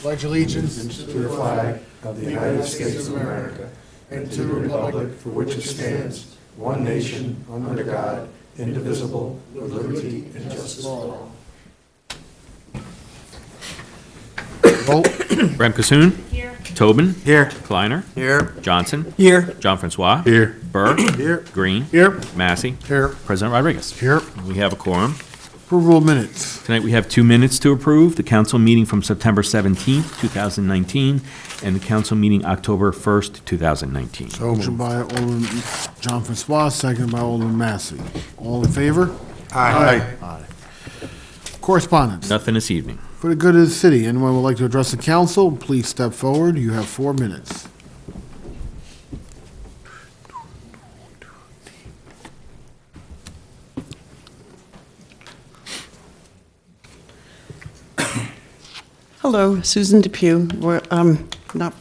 Pledge allegiance To the flag of the United States of America and to the republic for which it stands, one nation, under God, indivisible, with liberty and justice for all. vote. Ramkissoon. Here. Tobin. Here. Kleiner. Here. Johnson. Here. John Francois. Here. Burr. Here. Green. Here. Massey. Here. President Rodriguez. Here. We have a quorum. Approval of minutes. Tonight we have 2 minutes to approve. The council meeting from September 17th, 2019, and the council meeting October 1st, 2019. Motion by Alderman John Francois, seconded by Alderman Massey. All in favor? Aye. Correspondence. Nothing this evening. For the good of the city, anyone would like to address the council, please step forward. You have 4 minutes. Hello, Susan Depew. Not,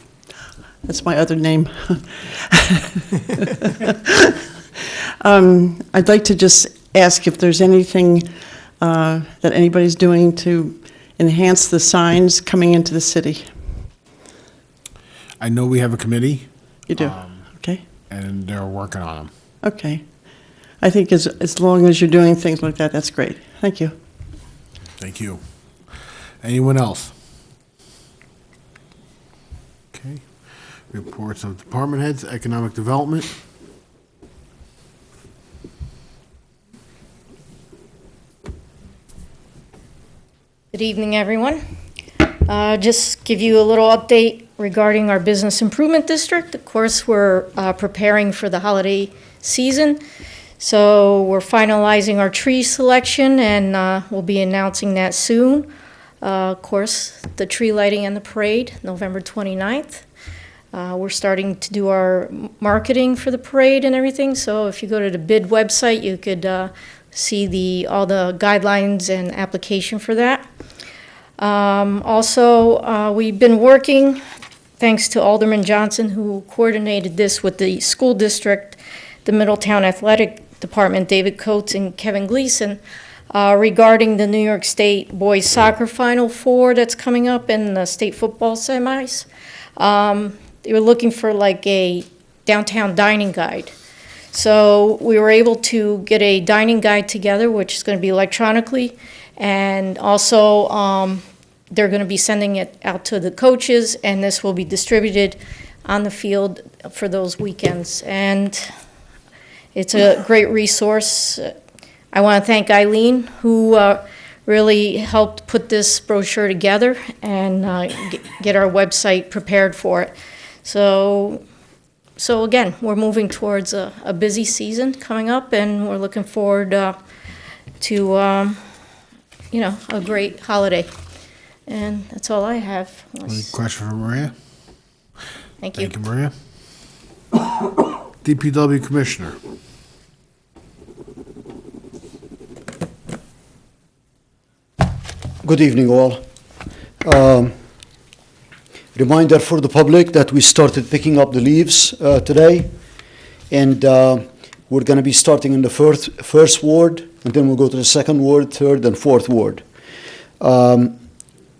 that's my other name. I'd like to just ask if there's anything that anybody's doing to enhance the signs coming into the city. I know we have a committee, You do? Okay, and they're working on them. okay. I think as long as you're doing things like that, that's great. Thank you. Thank you. Anyone else? Okay. Reports of department heads, economic development. Good evening, everyone. Just give you a little update regarding our business improvement district. Of course, we're preparing for the holiday season, so we're finalizing our tree selection, and we'll be announcing that soon. Of course, the tree lighting and the parade, November 29th. We're starting to do our marketing for the parade and everything, so if you go to the bid website, you could see all the guidelines and application for that. Also, we've been working, thanks to Alderman Johnson, who coordinated this with the school district, the Middletown Athletic Department, David Coates and Kevin Gleason, regarding the New York State Boys Soccer Final Four that's coming up in the state football semis. They were looking for like a downtown dining guide. So we were able to get a dining guide together, which is going to be electronically, and also they're going to be sending it out to the coaches, and this will be distributed on the field for those weekends. And it's a great resource. I want to thank Eileen, who really helped put this brochure together and get our website prepared for it. So again, we're moving towards a busy season coming up, and we're looking forward to a great holiday. And that's all I have. Any question for Maria? Thank you. Thank you, Maria. DPW Commissioner. Good evening, all. Reminder for the public that we started picking up the leaves today, and we're going to be starting in the first ward, and then we'll go to the second ward, third, and fourth ward.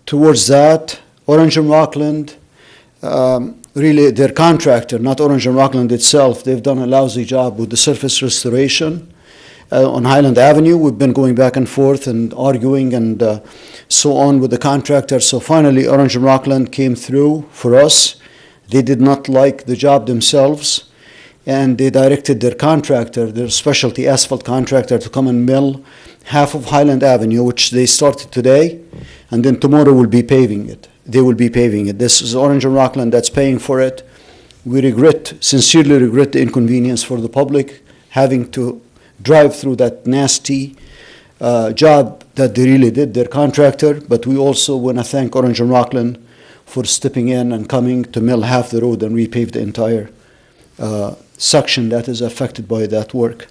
Towards that, Orange and Rockland, really their contractor, not Orange and Rockland itself, they've done a lousy job with the surface restoration. On Highland Avenue, we've been going back and forth and arguing and so on with the contractor. So finally, Orange and Rockland came through for us. They did not like the job themselves, and they directed their contractor, their specialty asphalt contractor, to come and mill half of Highland Avenue, which they started today, and then tomorrow will be paving it. They will be paving it. This is Orange and Rockland that's paying for it. We sincerely regret the inconvenience for the public having to drive through that nasty job that they really did, their contractor, but we also want to thank Orange and Rockland for stepping in and coming to mill half the road and repave the entire section that is affected by that work.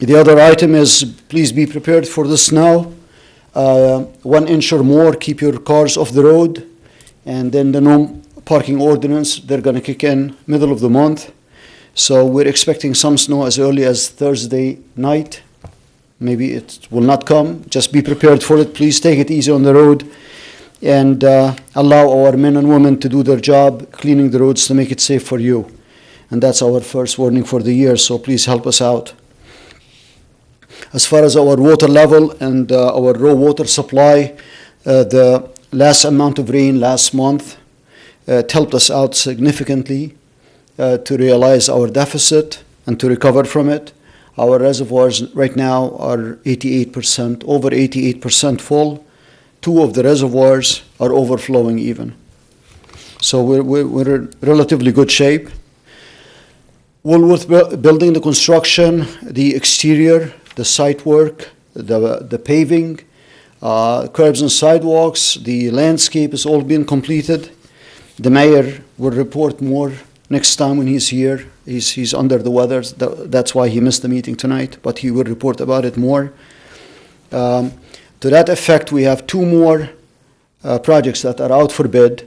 The other item is please be prepared for the snow. 1 inch or more, keep your cars off the road, and then the no parking ordinance, they're going to kick in middle of the month. So we're expecting some snow as early as Thursday night Maybe it will not come. Just be prepared for it. Please take it easy on the road and allow our men and women to do their job, cleaning the roads to make it safe for you. And that's our first warning for the year, so please help us out. As far as our water level and our raw water supply, the last amount of rain last month it helped us out significantly to realize our deficit and to recover from it. Our reservoirs right now are 88%, over 88% full. 2 of the reservoirs are overflowing even. So we're in relatively good shape. Woolworth building, the construction, the exterior, the site work, the paving, curbs and sidewalks, the landscape has all been completed. The mayor will report more next time when he's here. He's under the weather. That's why he missed the meeting tonight, but he will report about it more. To that effect, we have 2 more projects that are out for bid.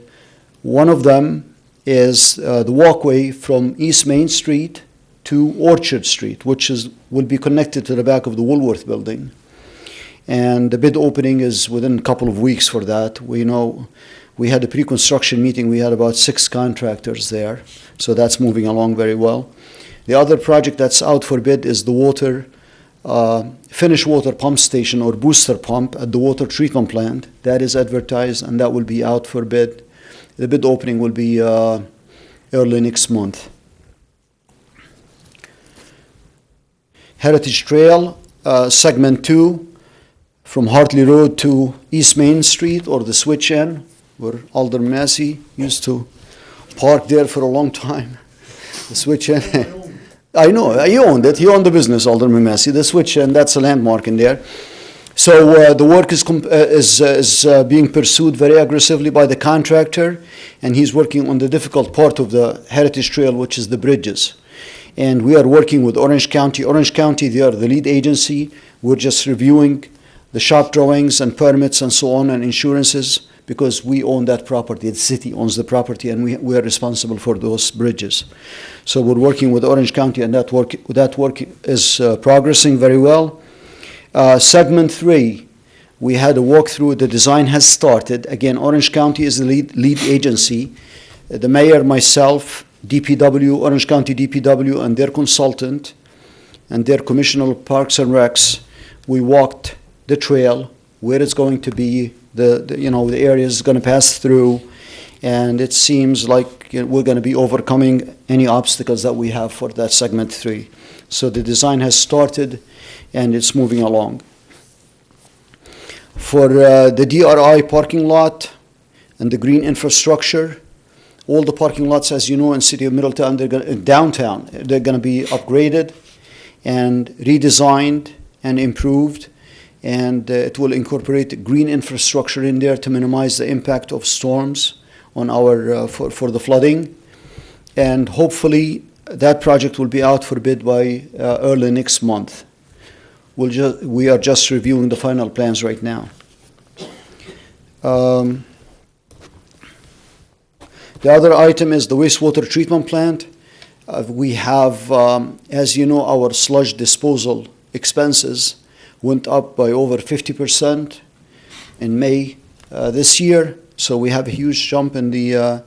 One of them is the walkway from East Main Street to Orchard Street, which will be connected to the back of the Woolworth building. And the bid opening is within a couple of weeks for that. We know we had a pre-construction meeting. We had about 6 contractors there, so that's moving along very well. The other project that's out for bid is the finished water pump station or booster pump at the water treatment plant. That is advertised, and that will be out for bid. The bid opening will be early next month. Heritage Trail, segment 2, from Hartley Road to East Main Street, or the switch in, where Alderman Massey used to park there for a long time. The switch in. I know, he owned it. He owned the business, Alderman Massey. The switch in, that's a landmark in there. So the work is being pursued very aggressively by the contractor, and he's working on the difficult part of the Heritage Trail, which is the bridges. And we are working with Orange County. Orange County, they are the lead agency. We're just reviewing the shop drawings and permits and so on and insurances, because we own that property. The city owns the property, and we are responsible for those bridges. So we're working with Orange County, and that work is progressing very well. Segment 3, we had a walkthrough. The design has started. Again, Orange County is the lead agency. The mayor, myself, DPW, Orange County DPW, and their consultant, and their commissioner of Parks and Recs, we walked the trail, where it's going to be, the areas it's going to pass through, and it seems like we're going to be overcoming any obstacles that we have for that segment 3. So the design has started, and it's moving along. For the DRI parking lot and the green infrastructure, all the parking lots, as you know, in City of Middletown, downtown, they're going to be upgraded and redesigned and improved. And it will incorporate green infrastructure in there to minimize the impact of storms on our for the flooding. And hopefully that project will be out for bid by early next month. We are just reviewing the final plans right now. The other item is the wastewater treatment plant. We have, as you know, our sludge disposal expenses went up by over 50% in May this year. So we have a huge jump in the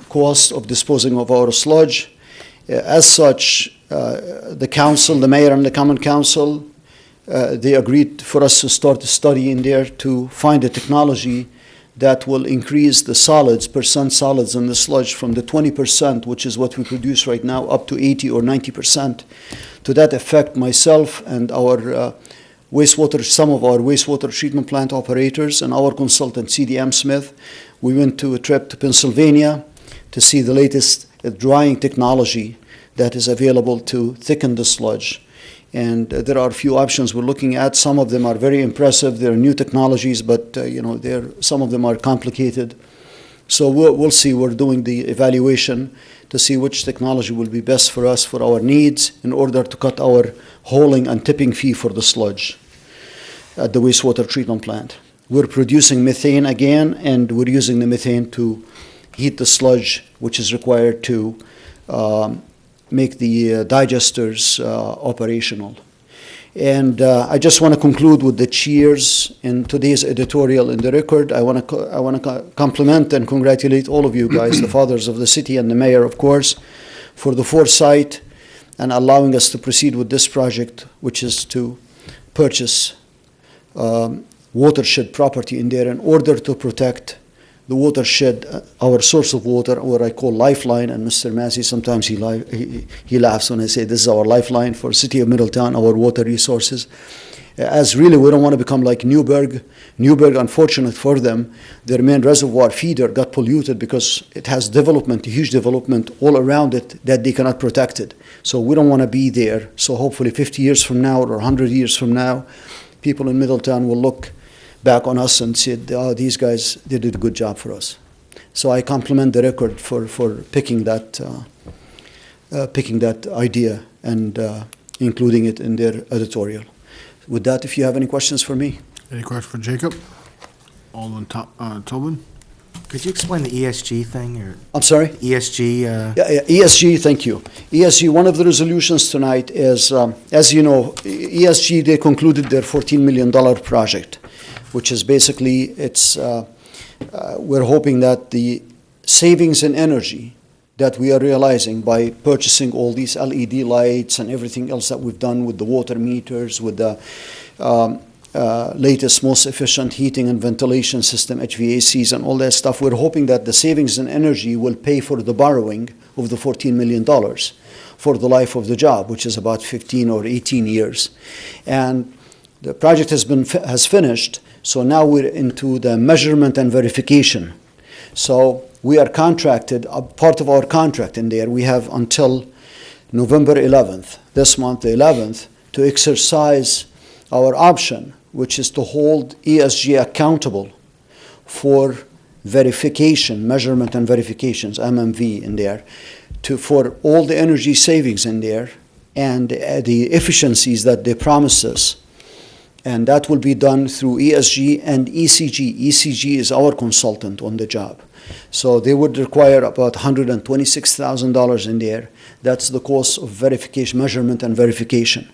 cost of disposing of our sludge. As such, the council, the mayor and the common council, they agreed for us to start a study in there to find a technology that will increase the percent solids in the sludge from the 20%, which is what we produce right now, up to 80 or 90%. To that effect, myself and some of our wastewater treatment plant operators and our consultant, CDM Smith, we went to a trip to Pennsylvania to see the latest drying technology that is available to thicken the sludge. And there are a few options we're looking at. Some of them are very impressive. They're new technologies, but some of them are complicated. So we'll see. We're doing the evaluation to see which technology will be best for us, for our needs, in order to cut our hauling and tipping fee for the sludge at the wastewater treatment plant. We're producing methane again, and we're using the methane to heat the sludge, which is required to make the digesters operational. And I just want to conclude with the cheers in today's editorial in the record. I want to compliment and congratulate all of you guys, the fathers of the city and the mayor, of course, for the foresight and allowing us to proceed with this project, which is to purchase watershed property in there in order to protect the watershed, our source of water, what I call lifeline. And Mr. Massey, sometimes he laughs when I say this is our lifeline for City of Middletown, our water resources. As really, we don't want to become like Newburgh. Newburgh, unfortunate for them, their main reservoir feeder got polluted because it has development, huge development all around it that they cannot protect it. So we don't want to be there. So hopefully 50 years from now or 100 years from now, people in Middletown will look back on us and said, oh, these guys, they did a good job for us. So I compliment the record for picking that idea and including it in their editorial. With that, if you have any questions for me. Any question for Jacob? Alderman Tobin? Could you explain the ESG thing, or I'm sorry? ESG? Yeah, ESG, thank you. ESG, one of the resolutions tonight is, as you know, ESG, they concluded their $14 million project, which is basically, we're hoping that the savings in energy that we are realizing by purchasing all these LED lights and everything else that we've done with the water meters, with the latest, most efficient heating and ventilation system, HVACs and all that stuff, we're hoping that the savings in energy will pay for the borrowing of the $14 million for the life of the job, which is about 15 or 18 years. And the project has finished, so now we're into the measurement and verification. So we are contracted, part of our contract in there, we have until November 11th, this month, the 11th, to exercise our option, which is to hold ESG accountable for verification, measurement and verifications, MMV in there, for all the energy savings in there and the efficiencies that they promised us. And that will be done through ESG and ECG. ECG is our consultant on the job. So they would require about $126,000 in there. That's the cost of verification, measurement and verification.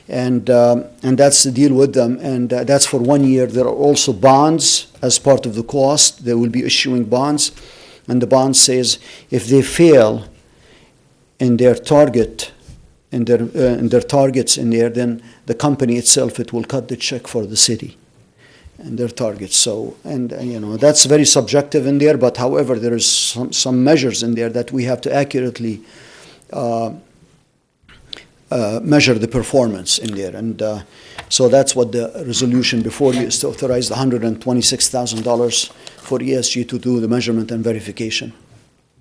And that's the deal with them. And that's for 1 year. There are also bonds as part of the cost. They will be issuing bonds. And the bond says if they fail in their target, in their targets in there, then the company itself, it will cut the check for the city and their targets. So, and you know, that's very subjective in there, but however, there is some measures in there that we have to accurately measure the performance in there. And so that's what the resolution before you is to authorize the $126,000 for ESG to do the measurement and verification.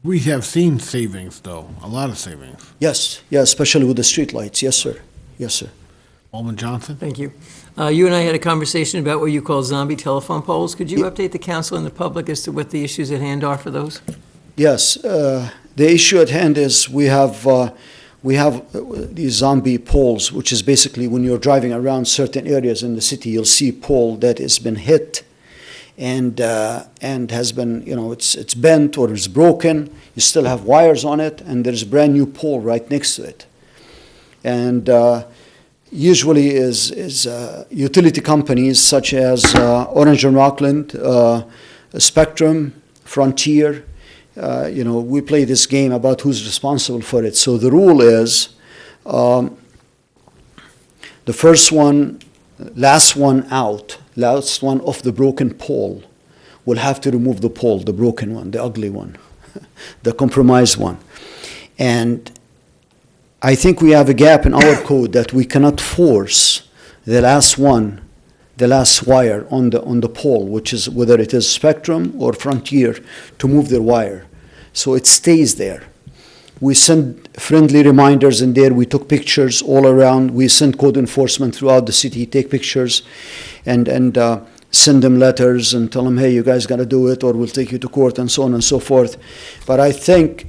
We have seen savings, though, a lot of savings. Yes, especially with the street lights. Yes, sir. Yes, sir. Alderman Johnson? Thank you. You and I had a conversation about what you call zombie telephone poles. Could you update the council and the public as to what the issues at hand are for those? Yes. The issue at hand is we have these zombie poles, which is basically when you're driving around certain areas in the city, you'll see a pole that has been hit and has been, you know, it's bent or it's broken. You still have wires on it, and there's a brand new pole right next to it. And usually is utility companies such as Orange and Rockland, Spectrum, Frontier. We play this game about who's responsible for it. So the rule is the first one, last one out, last one off the broken pole will have to remove the pole, the broken one, the ugly one, the compromised one. And I think we have a gap in our code that we cannot force the last one, the last wire on the pole, which is whether it is Spectrum or Frontier, to move their wire. So it stays there. We send friendly reminders in there. We took pictures all around. We send code enforcement throughout the city, take pictures and send them letters and tell them, hey, you guys got to do it or we'll take you to court and so on and so forth. But I think,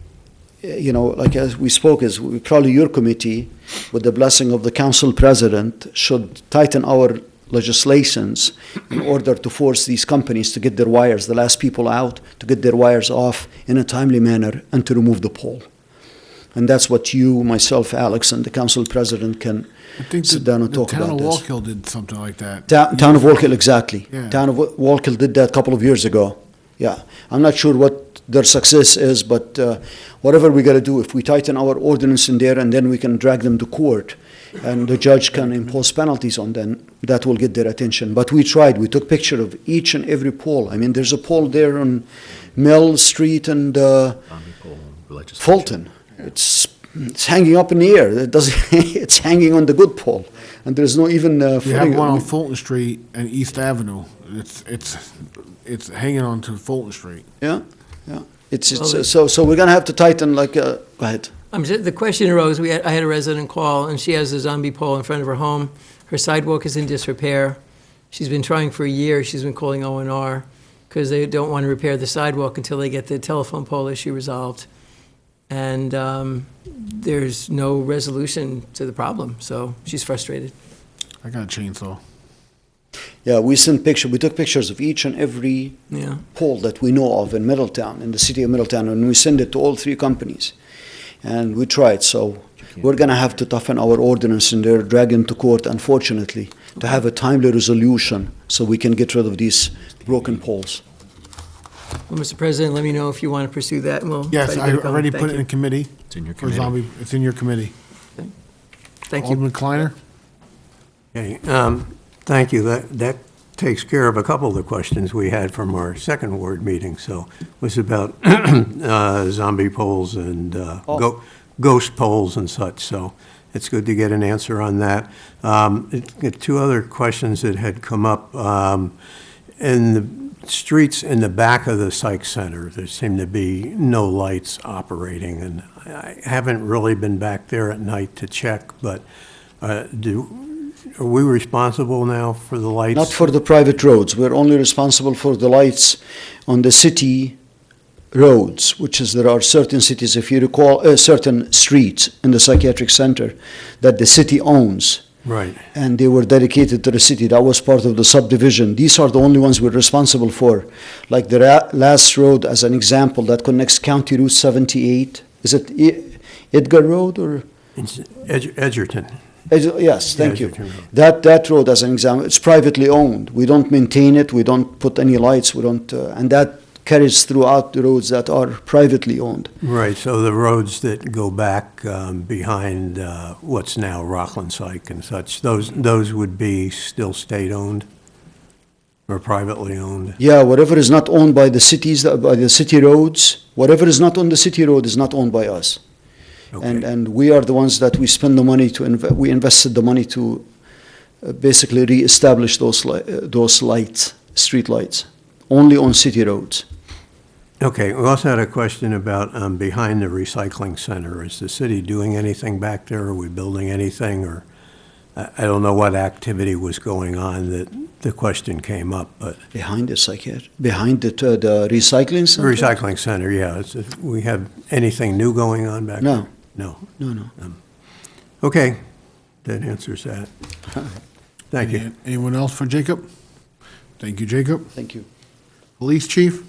like as we spoke, is probably your committee, with the blessing of the council president, should tighten our legislations in order to force these companies to get their wires, the last people out, to get their wires off in a timely manner and to remove the pole. And that's what you, myself, Alex, and the council president can I think sit down and talk the town about of this. Wallkill did something like that. Town of Wallkill, exactly. Yeah. Town of Wallkill did that a couple of years ago. Yeah, I'm not sure what their success is, but whatever we got to do, if we tighten our ordinance in there and then we can drag them to court and the judge can impose penalties on them, that will get their attention. But we tried. We took picture of each and every pole. I mean, there's a pole there on Mill Street and Fulton. It's hanging up in the air. It doesn't. It's hanging on the good pole, and there's no even. We have footing. one on Fulton Street and East Avenue. It's hanging on to Fulton Street. Yeah, yeah. It's Well, so we're gonna have to tighten. Like, go ahead. The question arose, I had a resident call, and she has a zombie pole in front of her home. Her sidewalk is in disrepair. She's been trying for a year. She's been calling O&R because they don't want to repair the sidewalk until they get the telephone pole issue resolved. And there's no resolution to the problem, so she's frustrated. I got a chainsaw. Yeah, we took pictures of each and every Yeah. pole that we know of in Middletown, in the city of Middletown, and we send it to all three companies. And we tried, so we're gonna have to toughen our ordinance in there, drag them to court, unfortunately, to have a timely resolution so we can get rid of these broken poles. Well, Mr. President, let me know if you want to pursue that, and we'll. Yes, try to I get it going. already Thank put it you. in committee. It's in your For committee. zombie, it's in your committee. Thank you. Alderman Kleiner? Okay, thank you. That takes care of a couple of the questions we had from our second ward meeting. So it was about zombie poles and ghost poles and such. So it's good to get an answer on that. Two other questions that had come up. In the streets in the back of the psych center, there seem to be no lights operating. And I haven't really been back there at night to check, but are we responsible now for the lights? Not for the private roads. We're only responsible for the lights on the city roads, which is there are certain cities, if you recall, certain streets in the psychiatric center that the city owns. Right. And they were dedicated to the city. That was part of the subdivision. These are the only ones we're responsible for. Like the last road, as an example, that connects County Route 78. Is it Edgar Road or? It's Edgerton. Yes, thank you. Edgerton Road. That road, as an example, it's privately owned. We don't maintain it. We don't put any lights. We don't, and that carries throughout the roads that are privately owned. Right, so the roads that go back behind what's now Rockland Psych and such, those would be still state-owned or privately owned? Yeah, whatever is not owned by the cities, by the city roads, whatever is not on the city road is not owned by us. Okay. And we are the ones that we spend the money to, we invested the money to basically reestablish those lights, street lights, only on city roads. Okay, we also had a question about behind the recycling center. Is the city doing anything back there? Are we building anything? Or I don't know what activity was going on that the question came up, but. Behind the recycling center? Recycling center, yeah. We have anything new going on back there? No. No. No. Okay, that answers that. Thank you. Anyone else for Jacob? Thank you, Jacob. Thank you. Police chief?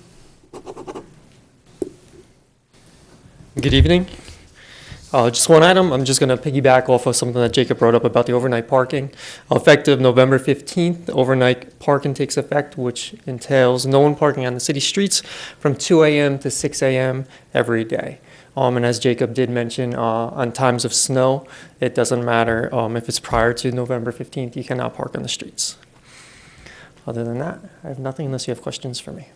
Good evening. Just one item, I'm just going to piggyback off of something that Jacob brought up about the overnight parking. Effective November 15th, overnight parking takes effect, which entails no one parking on the city streets from 2 a.m. to 6 a.m. every day. And as Jacob did mention, on times of snow, it doesn't matter if it's prior to November 15th, you cannot park on the streets. Other than that, I have nothing unless you have questions for me.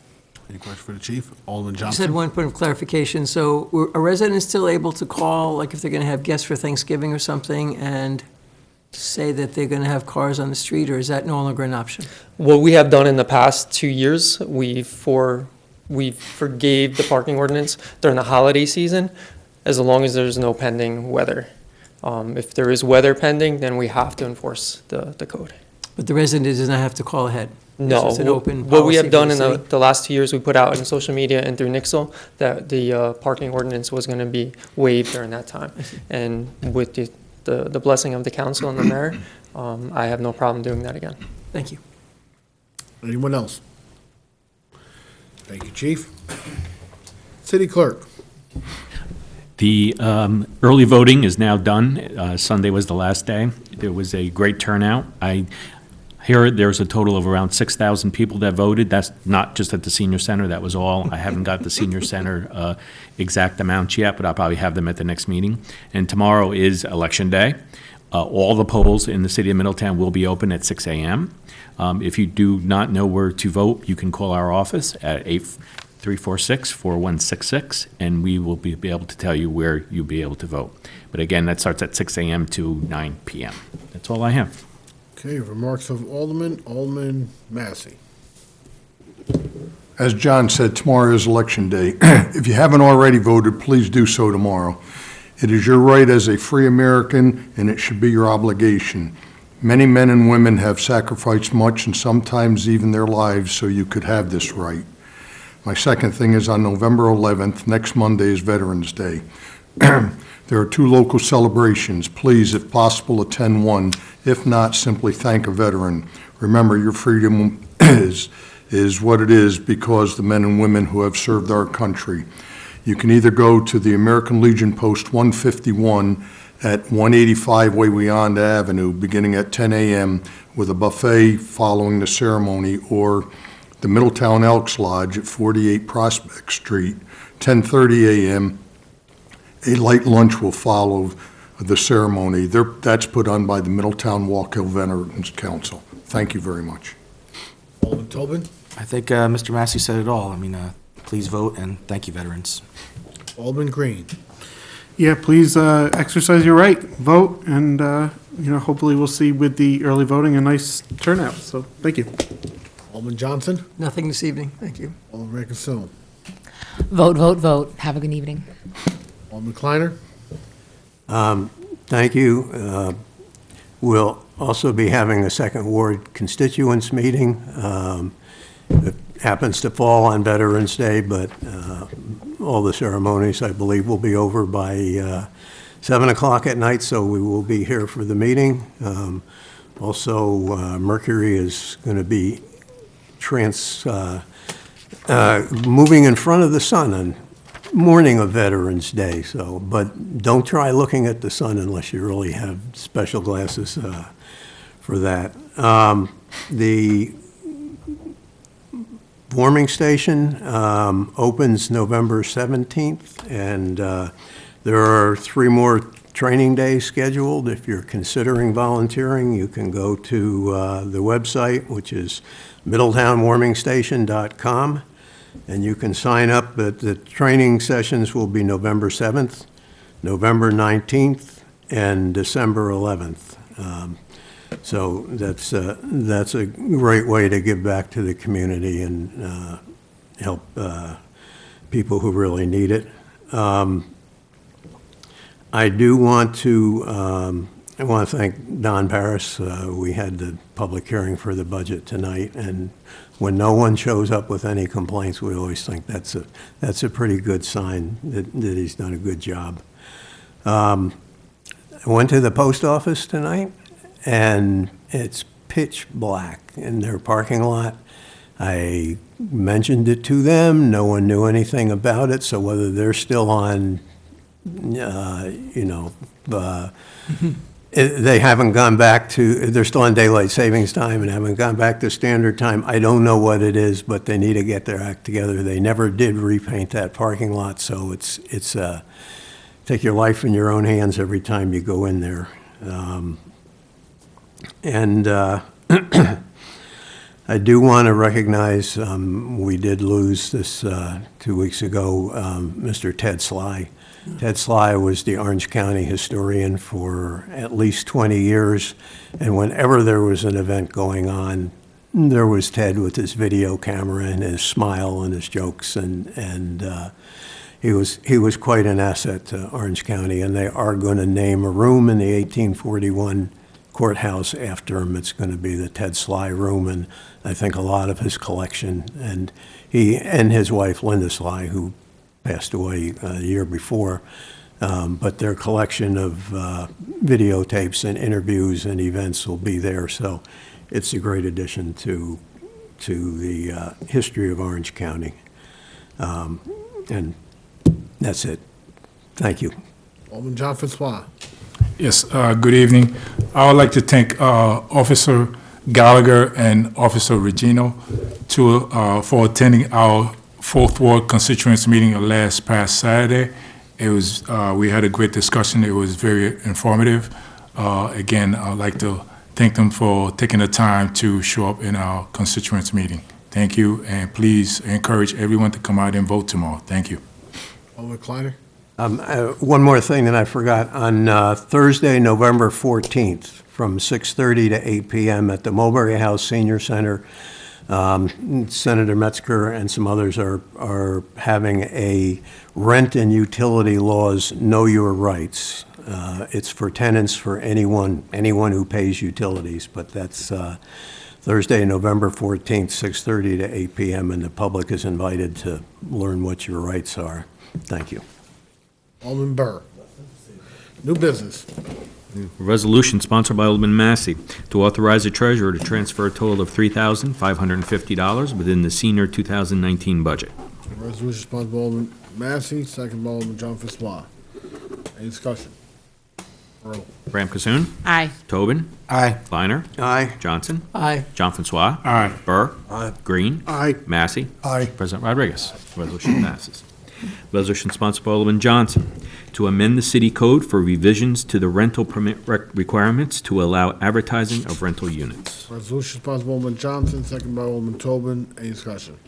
Any question for the chief? Alderman Just had Johnson? one point of clarification. So are residents still able to call, like if they're going to have guests for Thanksgiving or something, and say that they're going to have cars on the street, or is that no longer an option? What we have done in the past 2 years, we forgave the parking ordinance during the holiday season, as long as there's no pending weather. If there is weather pending, then we have to enforce the code. But the resident does not have to call ahead? No, It's an open what we policy have for done the in city? the last 2 years, we put out in social media and through Nixle that the parking ordinance was going to be waived during that time. And with the blessing of the council and the mayor, I have no problem doing that again. Thank you. Anyone else? Thank you, chief. City clerk? The early voting is now done. Sunday was the last day. There was a great turnout. I hear there's a total of around 6,000 people that voted. That's not just at the senior center, that was all. I haven't got the senior center exact amounts yet, but I'll probably have them at the next meeting. And tomorrow is Election Day. All the polls in the city of Middletown will be open at 6 a.m. If you do not know where to vote, you can call our office at 346-4166, and we will be able to tell you where you'll be able to vote. But again, that starts at 6 a.m. to 9 p.m. That's all I have. Okay, remarks of Alderman Massey. As John said, tomorrow is Election Day. If you haven't already voted, please do so tomorrow. It is your right as a free American, and it should be your obligation. Many men and women have sacrificed much and sometimes even their lives so you could have this right. My second thing is on November 11th, next Monday is Veterans Day. There are 2 local celebrations. Please, if possible, attend one. If not, simply thank a veteran. Remember, your freedom is what it is because the men and women who have served our country. You can either go to the American Legion Post 151 at 185 Wayweyanda Avenue, beginning at 10 a.m. with a buffet following the ceremony, or the Middletown Elks Lodge at 48 Prospect Street, 10:30 a.m. A light lunch will follow the ceremony. That's put on by the Middletown Walk Hill Veterans Council. Thank you very much. Alderman Tobin. I think Mr. Massey said it all. I mean, please vote, and thank you, veterans. Alderman Green. Yeah, please exercise your right, vote, and, hopefully we'll see with the early voting a nice turnout. So, thank you. Alderman Johnson. Nothing this evening, thank you. Alderman Rankine-Sillon. Vote, vote, vote. Have a good evening. Alderman Kleiner. Thank you. We'll also be having a second ward constituents meeting. It happens to fall on Veterans Day, but all the ceremonies, I believe, will be over by 7 o'clock at night, so we will be here for the meeting. Also, Mercury is going to be moving in front of the sun on morning of Veterans Day. So, but don't try looking at the sun unless you really have special glasses for that. The warming station opens November 17th, and there are 3 more training days scheduled. If you're considering volunteering, you can go to the website, which is middletownwarmingstation.com, and you can sign up. But the training sessions will be November 7th, November 19th, and December 11th. So that's a great way to give back to the community and help people who really need it. I do want to thank Don Paris. We had the public hearing for the budget tonight, and when no one shows up with any complaints, we always think that's a pretty good sign that he's done a good job. I went to the post office tonight, and it's pitch black in their parking lot. I mentioned it to them. No one knew anything about it, so whether they're still on, they haven't gone back to, they're still on daylight savings time and haven't gone back to standard time. I don't know what it is, but they need to get their act together. They never did repaint that parking lot, so it's take your life in your own hands every time you go in there. I do want to recognize, we did lose this 2 weeks ago, Mr. Ted Sly. Ted Sly was the Orange County historian for at least 20 years, and whenever there was an event going on, there was Ted with his video camera and his smile and his jokes, and he was quite an asset to Orange County, and they are going to name a room in the 1841 courthouse after him. It's going to be the Ted Sly Room, and I think a lot of his collection, and he and his wife Linda Sly, who passed away a year before, but their collection of videotapes and interviews and events will be there. So it's a great addition to the history of Orange County. And that's it. Thank you. Alderman John Francois. Yes, good evening. I would like to thank Officer Gallagher and Officer Regino for attending our Fourth Ward constituents meeting last past Saturday. It was, we had a great discussion. It was very informative. Again, I'd like to thank them for taking the time to show up in our constituents meeting. Thank you, and please encourage everyone to come out and vote tomorrow. Thank you. Alderman Kleiner. One more thing that I forgot. On Thursday, November 14th, from 6:30 to 8 p.m. at the Mulberry House Senior Center, Senator Metzger and some others are having a rent and utility laws Know Your Rights. It's for tenants, for anyone who pays utilities, but that's Thursday, November 14th, 6:30 to 8 p.m., and the public is invited to learn what your rights are. Thank you. Alderman Burr. New business. Resolution sponsored by Alderman Massey to authorize the treasurer to transfer a total of $3,550 within the senior 2019 budget. Resolution sponsored by Alderman Massey, second by Alderman John Francois. Any discussion? Roll. Ram Kasoon. Aye. Tobin. Aye. Kleiner. Aye. Johnson. Aye. John Francois. Aye. Burr. Aye. Green. Aye. Massey. Aye. President Rodriguez. Resolution passes. Resolution sponsored by Alderman Johnson to amend the city code for revisions to the rental permit requirements to allow advertising of rental units. Resolution sponsored by Alderman Johnson, second by Alderman Tobin. Any discussion?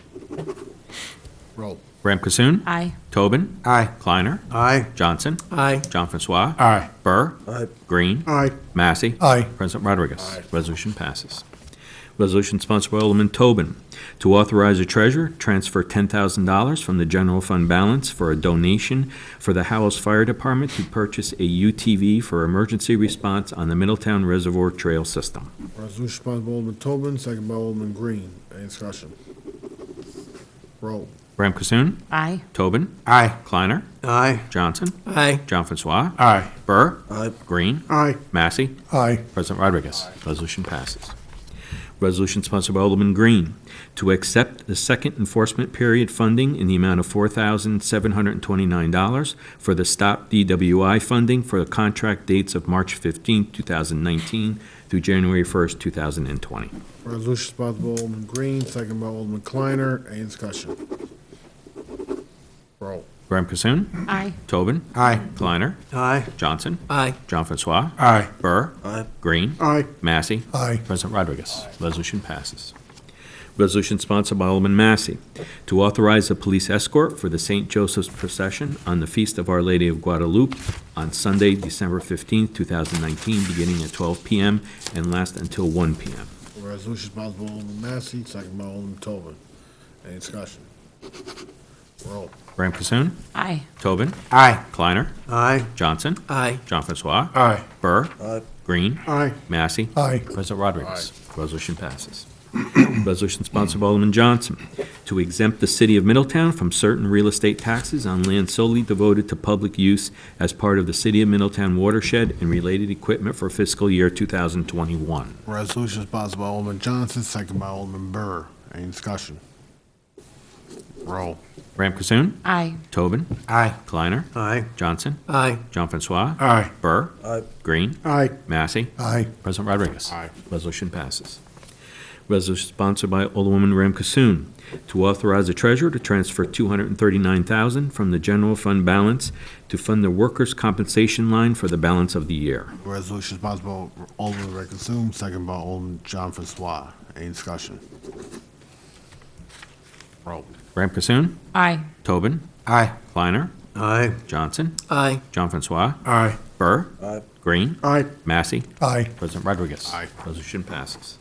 Roll. Ram Kasoon. Aye. Tobin. Aye. Kleiner. Aye. Johnson. Aye. John Francois. Aye. Burr. Aye. Green. Aye. Massey. Aye. President Rodriguez. Resolution passes. Resolution sponsored by Alderman Tobin to authorize the treasurer to transfer $10,000 from the general fund balance for a donation for the Howells Fire Department to purchase a UTV for emergency response on the Middletown Reservoir Trail System. Resolution sponsored by Alderman Tobin, second by Alderman Green. Any discussion? Roll. Ram Kasoon. Aye. Tobin. Aye. Kleiner. Aye. Johnson. Aye. John Francois. Aye. Burr. Aye. Green. Aye. Massey. Aye. President Rodriguez. Resolution passes. Resolution sponsored by Alderman Green to accept the second enforcement period funding in the amount of $4,729 for the Stop DWI funding for the contract dates of March 15, 2019 through January 1st, 2020. Resolution sponsored by Alderman Green, second by Alderman Kleiner. Any discussion? Roll. Graham Cassoon. Aye. Tobin. Aye. Kleiner. Aye. Johnson. Aye. John Francois. Aye. Burr. Aye. Green. Aye. Massey. Aye. President Rodriguez. Resolution passes. Resolution sponsored by Alderman Massey to authorize a police escort for the St. Joseph's procession on the Feast of Our Lady of Guadalupe on Sunday, December 15th, 2019, beginning at 12 p.m. and last until 1 p.m. Resolution sponsored by Alderman Massey, second by Alderman Tobin. Any discussion? Roll. Graham Cassoon. Aye. Tobin. Aye. Kleiner. Aye. Johnson. Aye. John Francois. Aye. Burr. Aye. Green. Aye. Massey. Aye. President Rodriguez. Resolution passes. Resolution sponsored by Alderman Johnson to exempt the city of Middletown from certain real estate taxes on land solely devoted to public use as part of the City of Middletown watershed and related equipment for fiscal year 2021. Resolution sponsored by Alderman Johnson, second by Alderman Burr. Any discussion? Roll. Ram Cassoon. Aye. Tobin. Aye. Kleiner. Aye. Johnson. Aye. John Francois. Aye. Burr. Aye. Green. Aye. Massey. Aye. President Rodriguez. Aye. Resolution passes. Resolution sponsored by Alderwoman Ram Cassoon to authorize the treasurer to transfer $239,000 from the general fund balance to fund the workers' compensation line for the balance of the year. Resolution sponsored by Alderman Ray Consume, second by Alderman John Francois. Any discussion? Roll. Ram Cassoon. Aye. Tobin. Aye. Kleiner. Aye. Johnson. Aye. John Francois. Aye. Burr. Aye. Green. Aye. Massey. Aye. President Rodriguez. Aye. Resolution passes.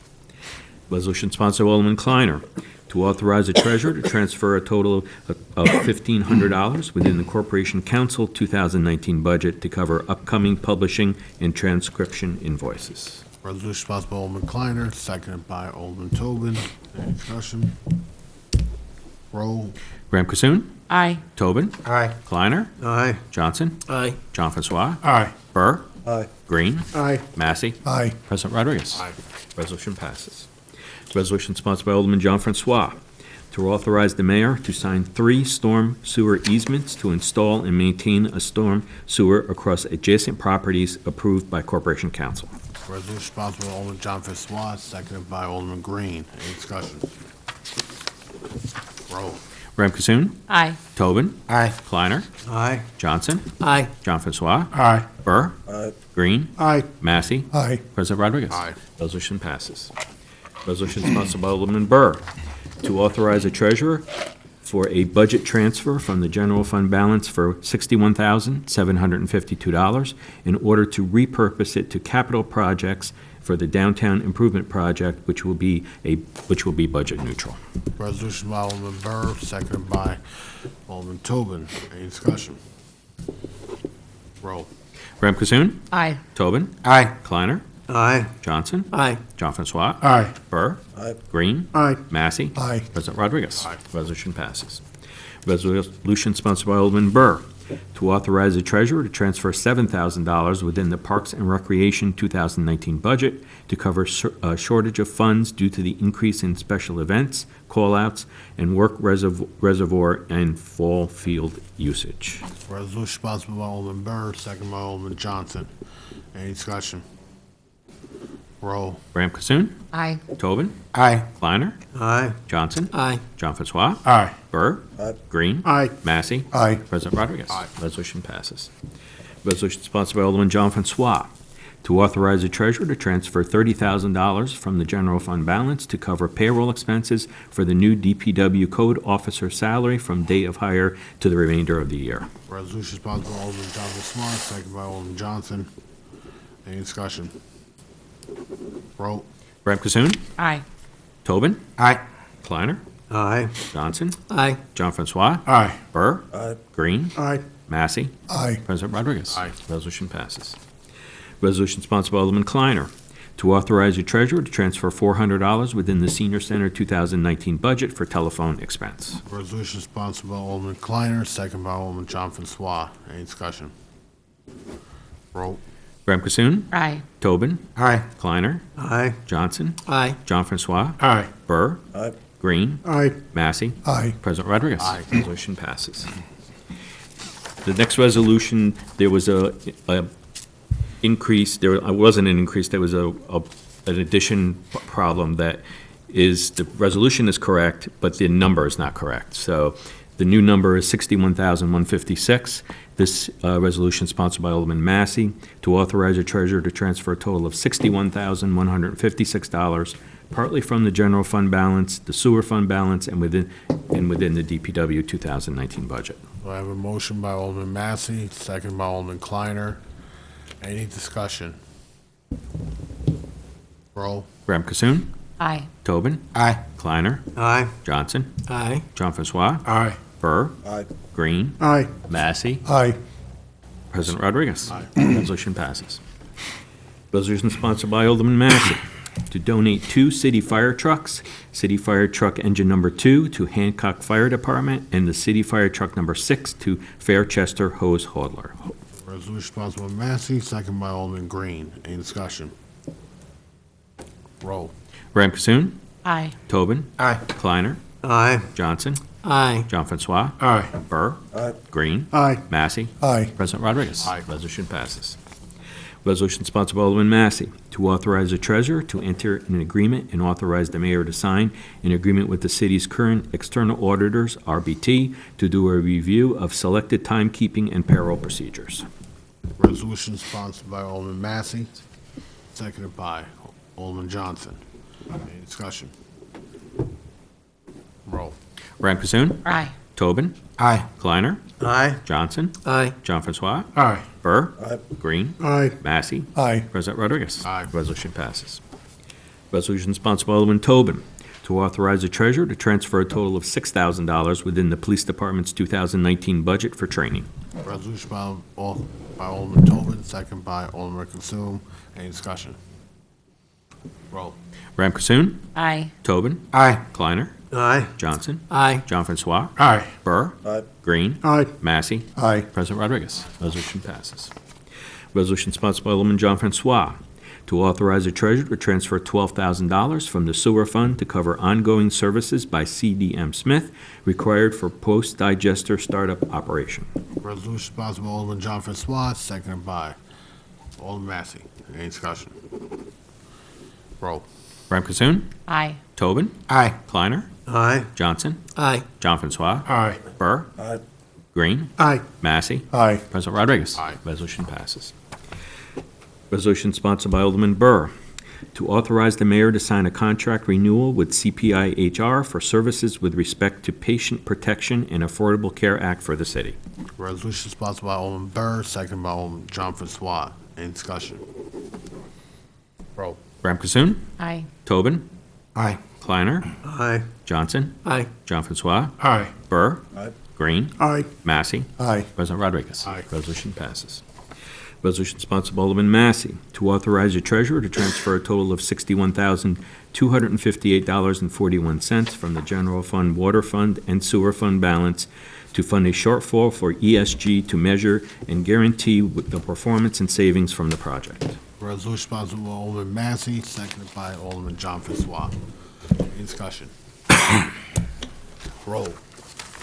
Resolution sponsored by Alderman Kleiner to authorize the treasurer to transfer a total of $1,500 within the Corporation Council 2019 budget to cover upcoming publishing and transcription invoices. Resolution sponsored by Alderman Kleiner, seconded by Alderman Tobin. Any discussion? Roll. Graham Cassoon. Aye. Tobin. Aye. Kleiner. Aye. Johnson. Aye. John Francois. Aye. Burr. Aye. Green. Aye. Massey. Aye. President Rodriguez. Aye. Resolution passes. Resolution sponsored by Alderman John Francois to authorize the mayor to sign 3 storm sewer easements to install and maintain a storm sewer across adjacent properties approved by Corporation Council. Resolution sponsored by Alderman John Francois, seconded by Alderman Green. Any discussion? Roll. Rem Kassoon. Aye. Tobin. Aye. Kleiner. Aye. Johnson. Aye. John Francois. Aye. Burr. Green. Aye. Massey. Aye. President Rodriguez. Aye. Resolution passes. Resolution sponsored by Alderman Burr to authorize a treasurer for a budget transfer from the general fund balance for $61,752 in order to repurpose it to capital projects for the downtown improvement project, which will be budget neutral. Resolution by Alderman Burr, seconded by Alderman Tobin. Any discussion? Roll. Rem Kassoon. Aye. Tobin. Aye. Kleiner. Aye. Johnson. Aye. John Francois. Aye. Burr. Green. Aye. Massey. Aye. President Rodriguez. Aye. Resolution passes. Resolution sponsored by Alderman Burr to authorize the treasurer to transfer $7,000 within the Parks and Recreation 2019 budget to cover a shortage of funds due to the increase in special events, call-outs, and work reservoir and fall field usage. Resolution sponsored by Alderman Burr, seconded by Alderman Johnson. Any discussion? Roll. Ram Kassoon. Aye. Tobin. Aye. Kleiner. Aye. Johnson. Aye. John Francois. Aye. Burr. Green. Aye. Massey. Aye. President Rodriguez. Aye. Resolution passes. Resolution sponsored by Alderman John Francois to authorize the treasurer to transfer $30,000 from the general fund balance to cover payroll expenses for the new DPW code officer salary from date of hire to the remainder of the year. Resolution sponsored by Alderman John Smart, seconded by Alderman Johnson. Any discussion? Roll. Ram Kassoon. Aye. Tobin. Aye. Kleiner. Aye. Johnson. Aye. John Francois. Aye. Burr. Green. Aye. Massey. Aye. President Rodriguez. Aye. Resolution passes. Resolution sponsored by Alderman Kleiner to authorize the treasurer to transfer $400 within the Senior Center 2019 budget for telephone expense. Resolution sponsored by Alderman Kleiner, seconded by Alderman John Francois. Any discussion? Roll. Ram Kassoon. Aye. Tobin. Aye. Kleiner. Aye. Johnson. Aye. John Francois. Aye. Burr. Green. Aye. Massey. Aye. President Rodriguez. Aye. Resolution passes. The next resolution, there was a increase, there wasn't an increase, there was an addition problem that is, the resolution is correct, but the number is not correct. So the new number is 61,156. This resolution sponsored by Alderman Massey to authorize the treasurer to transfer a total of $61,156, partly from the general fund balance, the sewer fund balance, and within the DPW 2019 budget. Do I have a motion by Alderman Massey, second by Alderman Kleiner? Any discussion? Roll. Ram Kassoon. Aye. Tobin. Aye. Kleiner. Aye. Johnson. Aye. John Francois. Aye. Burr. Green. Aye. Massey. Aye. President Rodriguez. Aye. Resolution passes. Resolution sponsored by Alderman Massey to donate 2 city fire trucks, city fire truck engine number 2 to Hancock Fire Department, and the city fire truck number 6 to Fairchester Hose Hodler. Resolution sponsored by Massey, second by Alderman Green. Any discussion? Roll. Ram Kassoon. Aye. Tobin. Aye. Kleiner. Aye. Johnson. Aye. John Francois. Aye. Burr. Green. Aye. Massey. Aye. President Rodriguez. Aye. Resolution passes. Resolution sponsored by Alderman Massey to authorize the treasurer to enter an agreement and authorize the mayor to sign an agreement with the city's current external auditors, RBT, to do a review of selected timekeeping and payroll procedures. Resolution sponsored by Alderman Massey, seconded by Alderman Johnson. Any discussion? Roll. Ram Kassoon. Aye. Tobin. Aye. Kleiner. Aye. Johnson. Aye. John Francois. Aye. Burr. Green. Aye. Massey. Aye. President Rodriguez. Aye. Resolution passes. Resolution sponsored by Alderman Tobin to authorize the treasurer to transfer a total of $6,000 within the police department's 2019 budget for training. Resolution by Alderman Tobin, second by Alderman Consoom. Any discussion? Roll. Ram Kassoon. Aye. Tobin. Aye. Kleiner. Aye. Johnson. Aye. John Francois. Aye. Burr. Green. Aye. Massey. Aye. President Rodriguez. Resolution passes. Resolution sponsored by Alderman John Francois to authorize the treasurer to transfer $12,000 from the sewer fund to cover ongoing services by CDM Smith required for post-digester startup operation. Resolution sponsored by Alderman John Francois, seconded by Alderman Massey. Any discussion? Roll. Ram Kasoon? Aye. Tobin? Aye. Kleiner? Aye. Johnson? Aye. John Francois? Aye. Burr? Aye. Green? Aye. Massey? Aye. President Rodriguez? Aye. Resolution passes. Resolution sponsored by Alderman Burr to authorize the mayor to sign a contract renewal with CPI-HR for services with respect to Patient Protection and Affordable Care Act for the city. Resolution sponsored by Alderman Burr, seconded by Alderman John Francois. Any discussion? Roll. Ram Kasoon? Aye. Tobin? Aye. Kleiner? Aye. Johnson? Aye. John Francois? Aye. Burr? Aye. Green? Aye. Massey? Aye. President Rodriguez? Aye. Resolution passes. Resolution sponsored by Alderman Massey to authorize the treasurer to transfer a total of $61,258.41 from the general fund, water fund, and sewer fund balance to fund a shortfall for ESG to measure and guarantee the performance and savings from the project. Resolution sponsored by Alderman Massey, seconded by Alderman John Francois. Any discussion? Roll.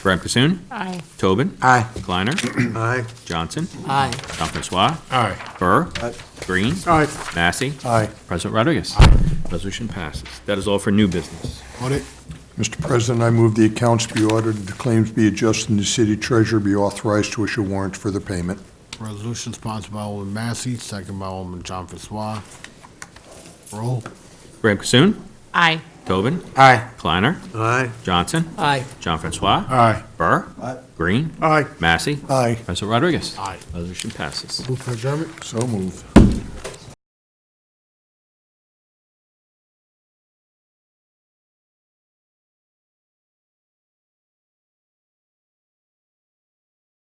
Ram Kasoon? Aye. Tobin? Aye. Kleiner? Aye. Johnson? Aye. John Francois? Aye. Burr? Aye. Green? Aye. Massey? Aye. President Rodriguez? Resolution passes. That is all for new business. Audit. Mr. President, I move the accounts be audited, the claims be adjusted, and the city treasurer be authorized to issue warrants for the payment. Resolution sponsored by Alderman Massey, seconded by Alderman John Francois. Roll. Ram Kasoon? Aye. Tobin? Aye. Kleiner? Aye. Johnson? Aye. John Francois? Aye. Burr? Aye. Green? Aye. Massey? Aye. President Rodriguez? Aye. Resolution passes. Move for adjournment. So moved.